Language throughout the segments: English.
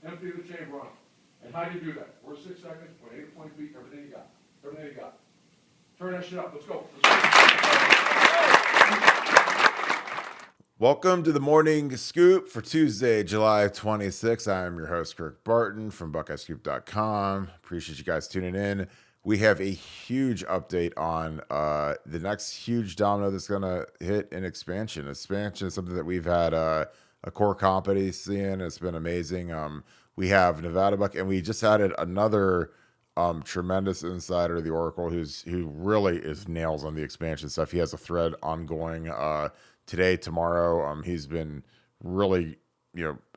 empty the chamber on them. And how do you do that? We're 6 seconds, 20 feet, everything you got. Everything you got. Turn that shit up. Let's go. Welcome to the Morning Scoop for Tuesday, July 26th. I am your host, Kirk Barton from BuckeyeScoop.com. Appreciate you guys tuning in. We have a huge update on the next huge domino that's going to hit in expansion. Expansion is something that we've had a core competency in. It's been amazing. We have Nevadabuck, and we just added another tremendous insider to the Oracle who really is nails on the expansion stuff. He has a thread ongoing today, tomorrow. He's been really,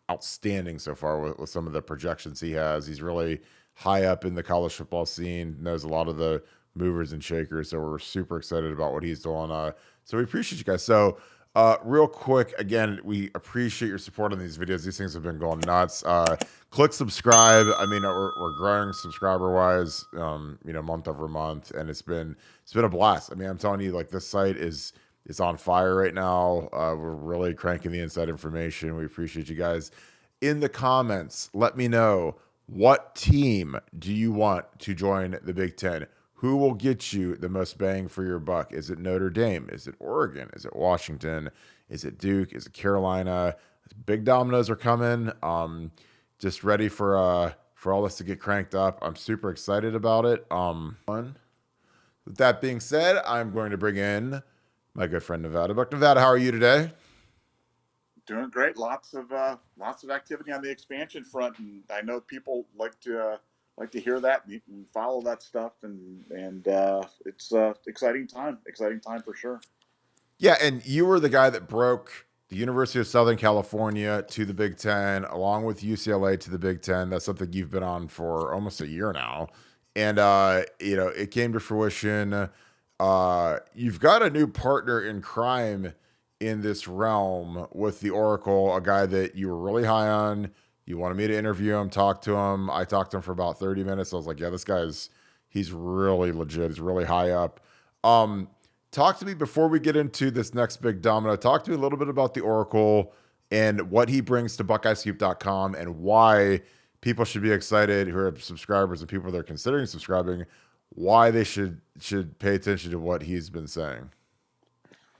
outstanding so far with some of the projections he has. He's really high up in the college football scene, knows a lot of the movers and shakers. So we're super excited about what he's doing. So we appreciate you guys. So real quick, again, we appreciate your support on these videos. These things have been going nuts. Click subscribe. I mean, we're growing subscriber wise, month over month, and it's been a blast. I mean, I'm telling you, like, this site is on fire right now. We're really cranking the inside information. We appreciate you guys. In the comments, let me know, what team do you want to join the Big Ten? Who will get you the most bang for your buck? Is it Notre Dame? Is it Oregon? Is it Washington? Is it Duke? Is it Carolina? Big dominoes are coming. Just ready for all this to get cranked up. I'm super excited about it. With that being said, I'm going to bring in my good friend Nevadabuck. Nevada, how are you today? Doing great. Lots of activity on the expansion front, and I know people like to hear that and follow that stuff, and it's exciting time for sure. Yeah, and you were the guy that broke the University of Southern California to the Big Ten, along with UCLA to the Big Ten. That's something you've been on for almost a year now, and it came to fruition. You've got a new partner in crime in this realm with the Oracle, a guy that you were really high on. You wanted me to interview him, talk to him. I talked to him for about 30 minutes. I was like, yeah, this he's really legit. He's really high up. Talk to me before we get into this next big domino. Talk to me a little bit about the Oracle and what he brings to BuckeyeScoop.com and why people should be excited who are subscribers and people that are considering subscribing, why they should pay attention to what he's been saying.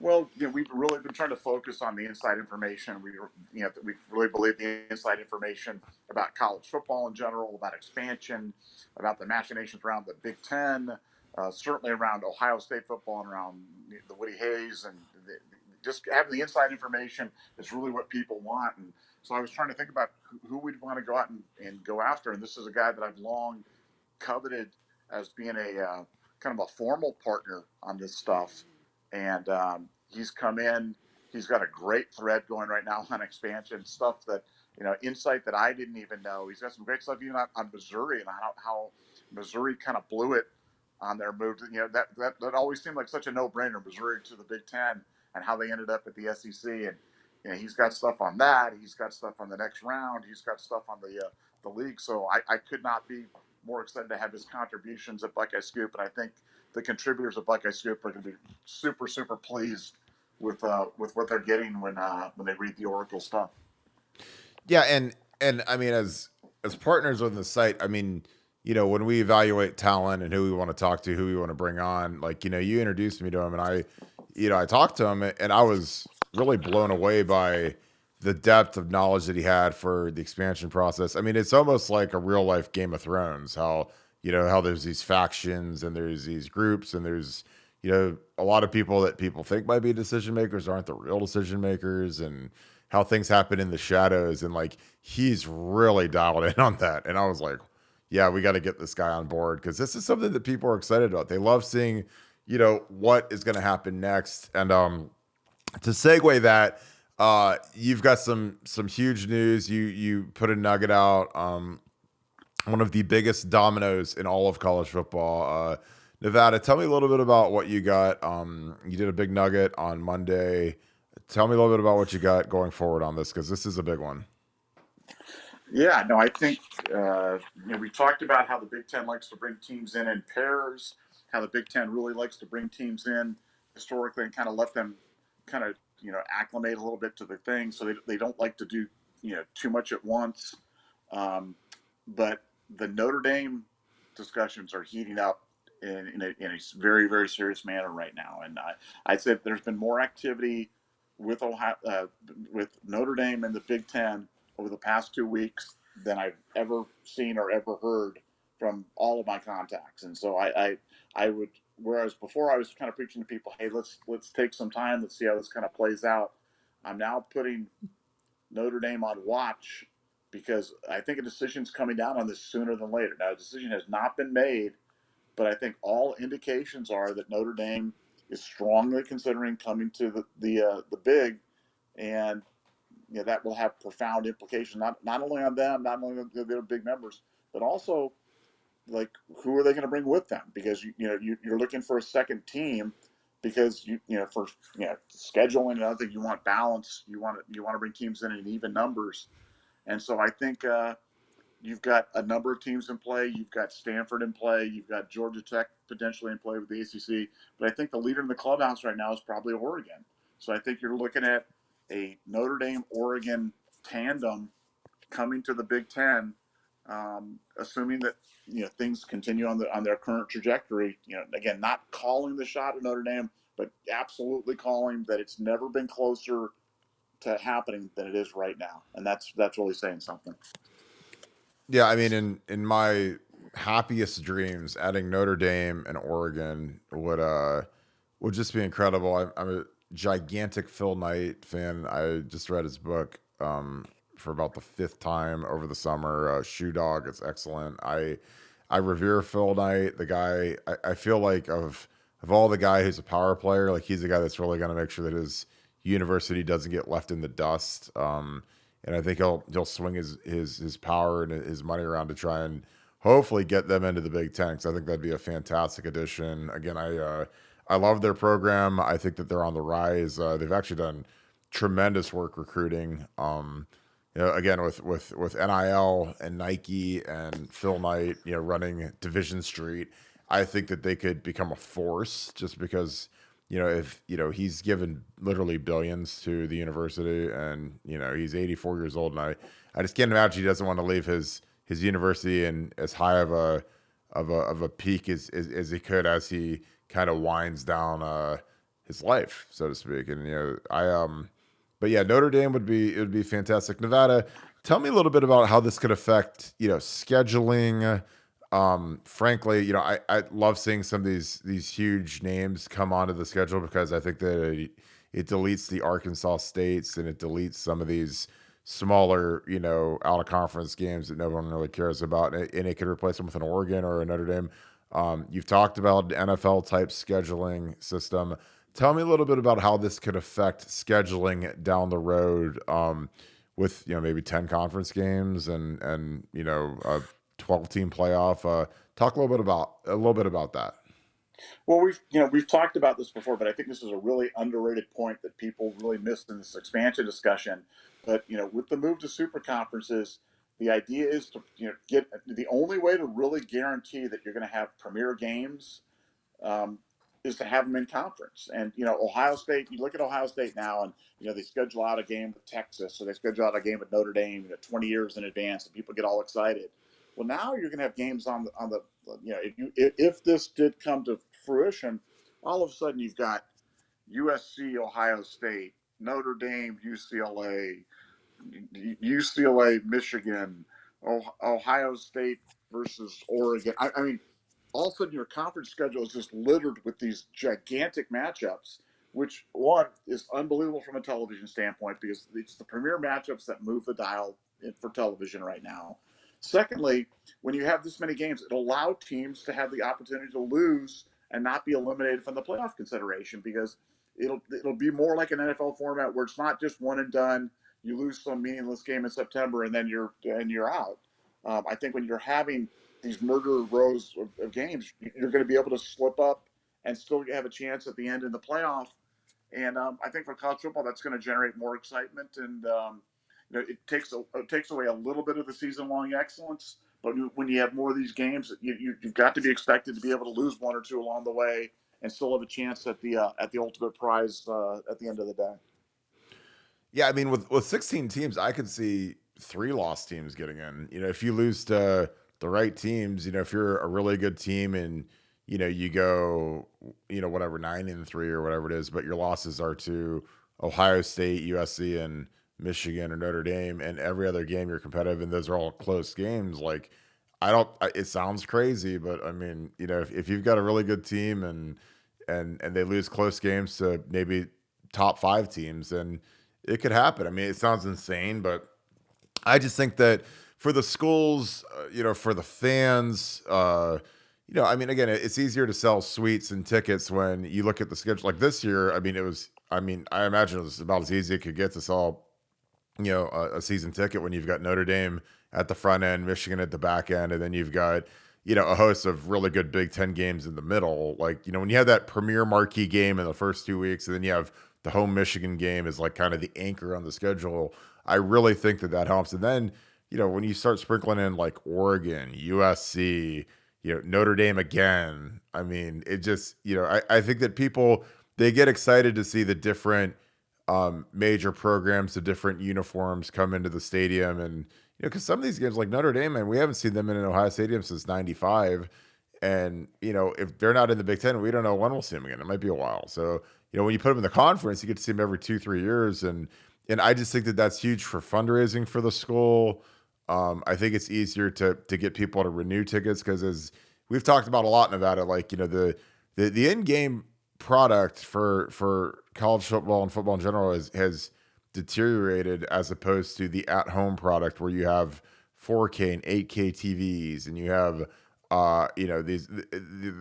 Well, we've really been trying to focus on the inside information. We really believe the inside information about college football in general, about expansion, about the machinations around the Big Ten, certainly around Ohio State football and around the Woody Hayes, and just having the inside information is really what people want. And so I was trying to think about who we'd want to go out and go after. And this is a guy that I've long coveted as being a kind of a formal partner on this stuff. And he's come in. He's got a great thread going right now on expansion stuff that, insight that I didn't even know. He's got some great stuff even on Missouri and how Missouri kind of blew it on their move. That always seemed like such a no-brainer, Missouri to the Big Ten, and how they ended up at the SEC. And he's got stuff on that. He's got stuff on the next round. He's got stuff on the league. So I could not be more excited to have his contributions at Buckeye Scoop, and I think the contributors at Buckeye Scoop are going to be super, super pleased with what they're getting when they read the Oracle stuff. Yeah, and I mean, as partners on the site, I mean, when we evaluate talent and who we want to talk to, who we want to bring on, like, you introduced me to him, and I talked to him, and I was really blown away by the depth of knowledge that he had for the expansion process. I mean, it's almost like a real life Game of Thrones, how there's these factions and there's these groups and there's, a lot of people that people think might be decision makers aren't the real decision makers, and how things happen in the shadows. And like, he's really dialed in on that. And I was like, yeah, we got to get this guy on board, because this is something that people are excited about. They love seeing, what is going to happen next. And to segue that, you've got some huge news. You put a nugget out, one of the biggest dominoes in all of college football. Nevada, tell me a little bit about what you got. You did a big nugget on Monday. Tell me a little bit about what you got going forward on this, because this is a big one. Yeah, no, I think we talked about how the Big Ten likes to bring teams in pairs, how the Big Ten really likes to bring teams in historically and kind of let them kind of acclimate a little bit to the thing, so they don't like to do too much at once. But the Notre Dame discussions are heating up in a very, very serious manner right now. And I'd say there's been more activity with with Notre Dame and the Big Ten over the past 2 weeks than I've ever seen or ever heard from all of my contacts. And so I would, whereas before I was kind of preaching to people, hey, let's take some time, let's see how this kind of plays out. I'm now putting Notre Dame on watch because I think a decision's coming down on this sooner than later. Now, a decision has not been made, but I think all indications are that Notre Dame is strongly considering coming to the big, and that will have profound implications not only on them, not only on their big members, but also like who are they going to bring with them? Because you're looking for a second team because for scheduling and other things, you want balance. You want to bring teams in even numbers, and so I think you've got a number of teams in play. You've got Stanford in play. You've got Georgia Tech potentially in play with the ACC. But I think the leader in the clubhouse right now is probably Oregon. So I think you're looking at a Notre Dame Oregon tandem coming to the Big Ten, assuming that things continue on their current trajectory. Again, not calling the shot at Notre Dame, but absolutely calling that it's never been closer to happening than it is right now, and that's really saying something. Yeah, I mean, in my happiest dreams, adding Notre Dame and Oregon would just be incredible. I'm a gigantic Phil Knight fan. I just read his book for about the fifth time over the summer. Shoe Dog, it's excellent. I revere Phil Knight, the guy. I feel like of all the guy who's a power player, like he's the guy that's really going to make sure that his university doesn't get left in the dust. And I think he'll swing his power and his money around to try and hopefully get them into the Big Ten. 'Cause I think that'd be a fantastic addition. Again, I love their program. I think that they're on the rise. They've actually done tremendous work recruiting. Again with NIL and Nike and Phil Knight, running Division Street, I think that they could become a force just because if he's given literally billions to the university, and he's 84 years old, and I just can't imagine he doesn't want to leave his university in as high of a peak as he could as he kind of winds down his life, so to speak. And but yeah, Notre Dame it would be fantastic. Nevada, tell me a little bit about how this could affect scheduling. Frankly, I love seeing some of these huge names come onto the schedule because I think that it deletes the Arkansas States and it deletes some of these smaller, out of conference games that no one really cares about, and it could replace them with an Oregon or a Notre Dame. You've talked about NFL type scheduling system. Tell me a little bit about how this could affect scheduling down the road, with maybe 10 conference games and a 12-team playoff. Talk a little bit about that. Well, we've talked about this before, but I think this is a really underrated point that people really missed in this expansion discussion. But with the move to super conferences, the idea is to get the only way to really guarantee that you're going to have premier games, um, is to have them in conference. And Ohio State. You look at Ohio State now, and they schedule out a game with Texas, so they schedule out a game with Notre Dame, 20 years in advance, and people get all excited. Well, now you're going to have games on the if this did come to fruition, all of a sudden you've got USC, Ohio State, Notre Dame, UCLA, Michigan, Ohio State versus Oregon. I mean, all of a sudden your conference schedule is just littered with these gigantic matchups, which one is unbelievable from a television standpoint because it's the premier matchups that move the dial for television right now. Secondly, when you have this many games, it allows teams to have the opportunity to lose and not be eliminated from the playoff consideration because it'll be more like an NFL format where it's not just one and done. You lose some meaningless game in September and then you're out. I think when you're having these murder rows of games, you're going to be able to slip up and still have a chance at the end in the playoff. And I think for college football, that's going to generate more excitement, and it takes away a little bit of the season long excellence. But when you have more of these games, you've got to be expected to be able to lose one or two along the way and still have a chance at the ultimate prize at the end of the day. Yeah, I mean, with 16 teams, I could see 3 loss teams getting in. If you lose to the right teams, if you're a really good team and you go, whatever 9-3 or whatever it is, but your losses are to Ohio State, USC, and Michigan or Notre Dame, and every other game you're competitive, and those are all close games. Like, it sounds crazy, but I mean, if you've got a really good team and they lose close games to maybe top 5 teams, then it could happen. I mean, it sounds insane, but I just think that for the schools, for the fans, I mean, again, it's easier to sell suites and tickets when you look at the schedule. Like this year, I mean, I imagine it was about as easy as it could get to sell, a season ticket when you've got Notre Dame at the front end, Michigan at the back end, and then you've got, a host of really good Big Ten games in the middle. Like, when you have that premier marquee game in the first 2 weeks, and then you have the home Michigan game is like kind of the anchor on the schedule. I really think that helps. And then, when you start sprinkling in like Oregon, USC, Notre Dame again, I mean, it just, I think that people, they get excited to see the different major programs, the different uniforms come into the stadium. And, because some of these games like Notre Dame, man, we haven't seen them in an Ohio Stadium since 95. And, if they're not in the Big Ten, we don't know when we'll see them again. It might be a while. So, when you put them in the conference, you get to see them every 2-3 years. And I just think that that's huge for fundraising for the school. I think it's easier to get people to renew tickets because, as we've talked about a lot in Nevada, like, the in-game product for college football and football in general has deteriorated as opposed to the at-home product where you have 4K and 8K TVs and you have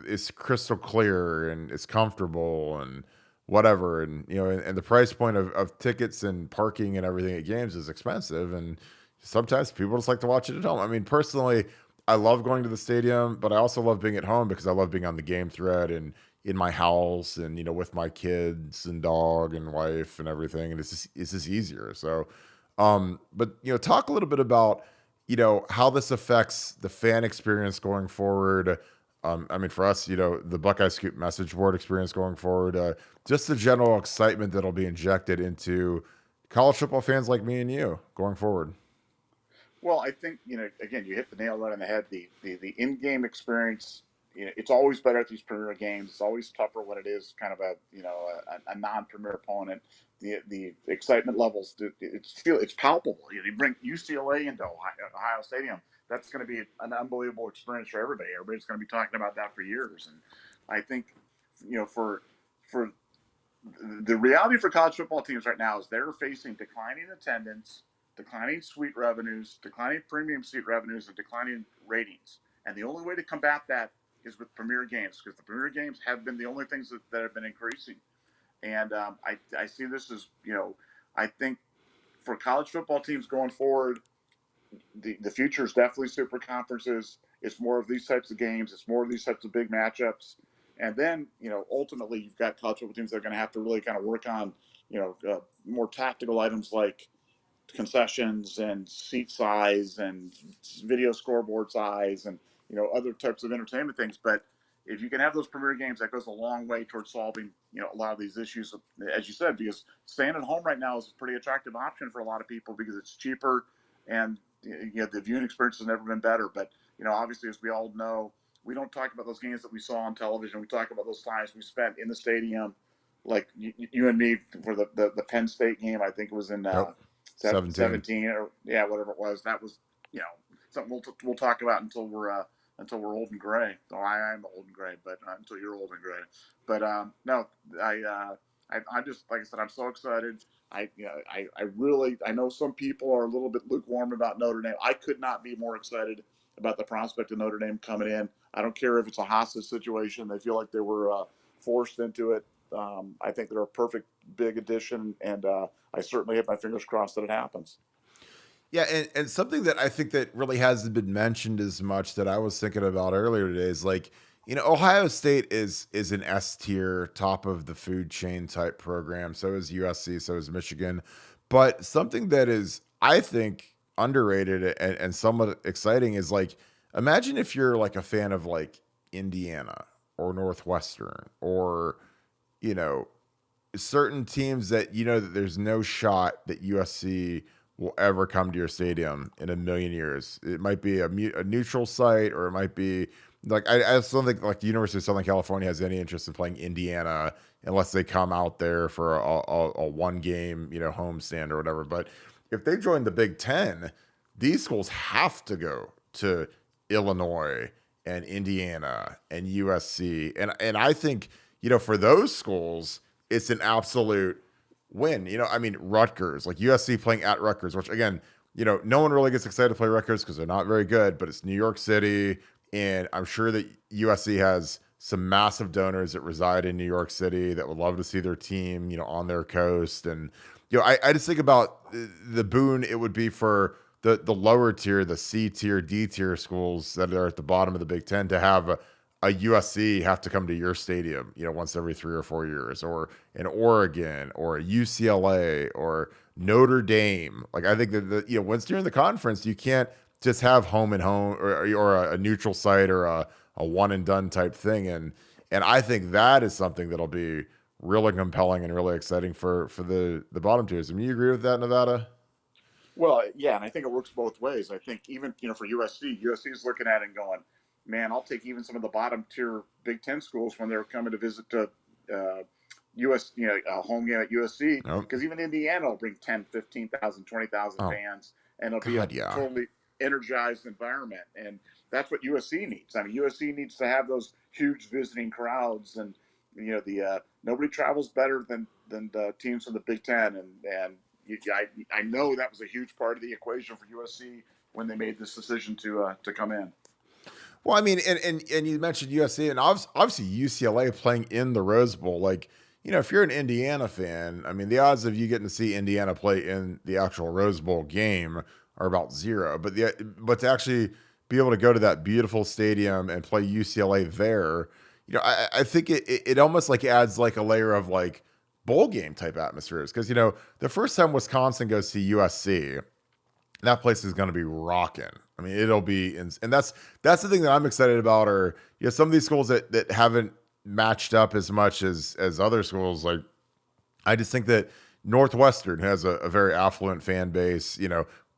it's crystal clear and it's comfortable and whatever. And, and the price point of tickets and parking and everything at games is expensive. And sometimes people just like to watch it at home. I mean, personally, I love going to the stadium, but I also love being at home because I love being on the game thread and in my house and, with my kids and dog and wife and everything. And it's just easier. So, but, talk a little bit about, how this affects the fan experience going forward. I mean, for us, the Buckeye Scoop message board experience going forward, just the general excitement that'll be injected into college football fans like me and you going forward. Well, I think, again, you hit the nail right on the head. The in-game experience, it's always better at these premier games. It's always tougher when it is kind of a non-premier opponent. The excitement levels, it's palpable. You bring UCLA into Ohio Stadium. That's going to be an unbelievable experience for everybody. Everybody's going to be talking about that for years. And I think, for the reality for college football teams right now is they're facing declining attendance, declining suite revenues, declining premium seat revenues, and declining ratings. And the only way to combat that is with premier games, because the premier games have been the only things that have been increasing. And I see this as, I think for college football teams going forward, the future is definitely super conferences. It's more of these types of games. It's more of these types of big matchups. And then, ultimately you've got college football teams that are going to have to really kind of work on, more tactical items like concessions and seat size and video scoreboard size and other types of entertainment things. But if you can have those premier games, that goes a long way towards solving a lot of these issues, as you said, because staying at home right now is a pretty attractive option for a lot of people because it's cheaper and the viewing experience has never been better. But obviously, as we all know, we don't talk about those games that we saw on television. We talk about those times we spent in the stadium, like you and me for the Penn State game. I think it was in Yep. 17 or whatever it was. That was something we'll talk about until we're old and gray. Oh, I am old and gray, but until you're old and gray. But no, I'm just, like I said, I'm so excited. I really, I know some people are a little bit lukewarm about Notre Dame. I could not be more excited about the prospect of Notre Dame coming in. I don't care if it's a hostage situation. They feel like they were forced into it. I think they're a perfect big addition, and I certainly have my fingers crossed that it happens. Yeah, and something that I think that really hasn't been mentioned as much that I was thinking about earlier today is like, Ohio State is an S tier, top of the food chain type program. So is USC, so is Michigan. But something that is, I think, underrated and somewhat exciting is like, imagine if you're like a fan of like Indiana or Northwestern or, you know, certain teams that that there's no shot that USC will ever come to your stadium in a million years. It might be a neutral site, or it might be like I just don't think like the University of Southern California has any interest in playing Indiana unless they come out there for a one game, home stand or whatever. But if they join the Big Ten, these schools have to go to Illinois and Indiana and USC. And I think, for those schools, it's an absolute win. I mean, Rutgers, like USC playing at Rutgers, which again, no one really gets excited to play Rutgers because they're not very good, but it's New York City. And I'm sure that USC has some massive donors that reside in New York City that would love to see their team, on their coast. And, I just think about the boon it would be for the lower tier, the C tier, D tier schools that are at the bottom of the Big Ten to have a USC have to come to your stadium, once every 3 or 4 years, or an Oregon or a UCLA or Notre Dame. Like I think that once you're in the conference, you can't just have home and home or a neutral site or a one and done type thing. And I think that is something that'll be really compelling and really exciting for the bottom tiers. I mean, you agree with that, Nevada? Well, yeah, and I think it works both ways. I think even for USC is looking at it and going, man, I'll take even some of the bottom tier Big Ten schools when they're coming to visit US, a home game at USC, Nope. because even Indiana will bring 10, 15,000, 20,000 Oh, fans, and it'll be a God, yeah. totally energized environment. And that's what USC needs. I mean, USC needs to have those huge visiting crowds, and the nobody travels better than the teams from the Big Ten, and I know that was a huge part of the equation for USC when they made this decision to come in. Well, I mean, and you mentioned USC, and obviously UCLA playing in the Rose Bowl. Like, if you're an Indiana fan, I mean, the odds of you getting to see Indiana play in the actual Rose Bowl game are about zero. But to actually be able to go to that beautiful stadium and play UCLA there, I think it almost like adds like a layer of like bowl game type atmospheres, because the first time Wisconsin goes to USC, that place is going to be rocking. I mean, it'll be, and that's the thing that I'm excited about. Are some of these schools that haven't matched up as much as other schools. Like, I just think that Northwestern has a very affluent fan base.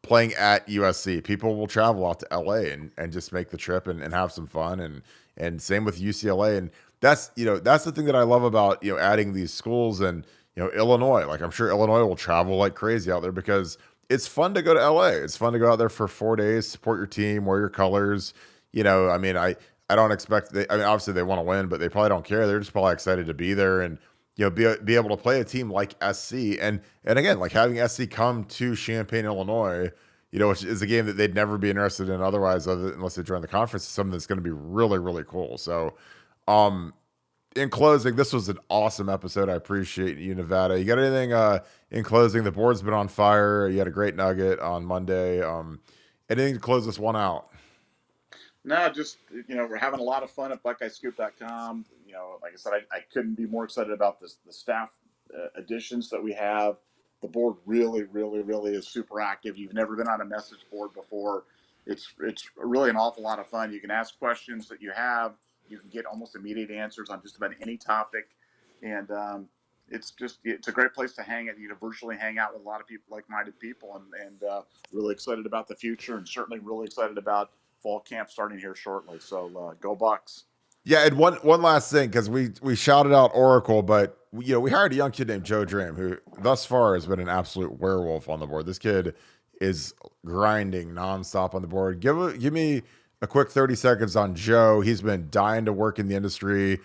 Playing at USC, people will travel out to LA and just make the trip and have some fun. And same with UCLA. And that's the thing that I love about adding these schools. And Illinois. Like, I'm sure Illinois will travel like crazy out there because it's fun to go to LA. It's fun to go out there for 4 days, support your team, wear your colors. I mean, I don't expect I mean, obviously they want to win, but they probably don't care. They're just probably excited to be there and be able to play a team like SC, and again, like having SC come to Champaign, Illinois, which is a game that they'd never be interested in otherwise, unless they join the conference. Is something that's going to be really, really cool. So, in closing, this was an awesome episode. I appreciate you, Nevada. You got anything in closing? The board's been on fire. You had a great nugget on Monday. Anything to close this one out? No, just we're having a lot of fun at BuckeyeScoop.com. Like I said, I couldn't be more excited about the staff additions that we have. The board really, really, really is super active. You've never been on a message board before. It's really an awful lot of fun. You can ask questions that you have. You can get almost immediate answers on just about any topic, and it's a great place to hang it. Virtually hang out with a lot of people, like-minded people, and really excited about the future, and certainly really excited about fall camp starting here shortly. So go Bucks. Yeah, and one last thing, because we shouted out Oracle, but we hired a young kid named Joe Dram, who thus far has been an absolute werewolf on the board. This kid is grinding nonstop on the board. Give me a quick 30 seconds on Joe. He's been dying to work in the industry.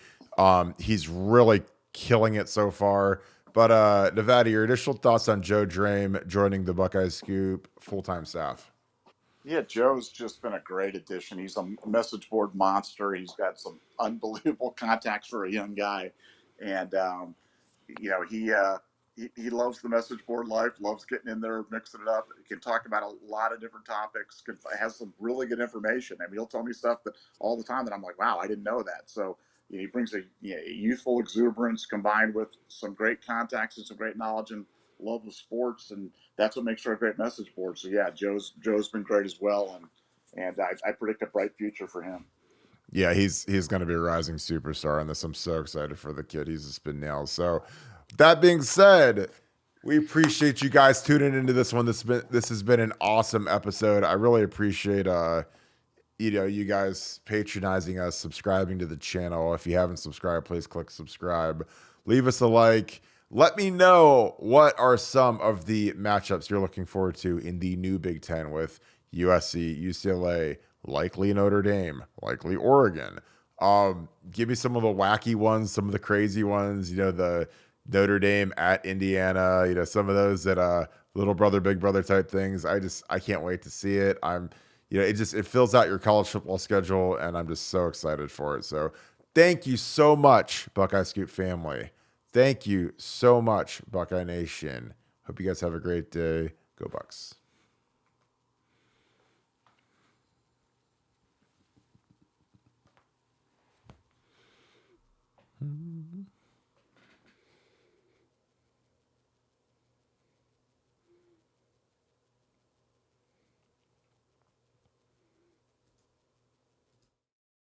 He's really killing it so far. But Nevada, your initial thoughts on Joe Dram joining the Buckeye Scoop full-time staff? Yeah, Joe's just been a great addition. He's a message board monster. He's got some unbelievable contacts for a young guy, and he loves the message board life. Loves getting in there, mixing it up. He can talk about a lot of different topics. Has some really good information. I mean, he'll tell me stuff that all the time that I'm like, wow, I didn't know that. So he brings a youthful exuberance combined with some great contacts and some great knowledge and love of sports, and that's what makes for a great message board. So yeah, Joe's been great as well, and I predict a bright future for him. Yeah, he's going to be a rising superstar in this. I'm so excited for the kid. He's just been nailed. So, that being said, We appreciate you guys tuning into this one. This has been an awesome episode. I really appreciate you guys patronizing us, subscribing to the channel. If you haven't subscribed, please click subscribe. Leave us a like. Let me know what are some of the matchups you're looking forward to in the new Big Ten with USC, UCLA, likely Notre Dame, likely Oregon. Give me some of the wacky ones, some of the crazy ones, the Notre Dame at Indiana, some of those that little brother, big brother type things. I can't wait to see it. It fills out your college football schedule, and I'm just so excited for it. So thank you so much, Buckeye Scoop family. Thank you so much, Buckeye Nation. Hope you guys have a great day. Go Bucks.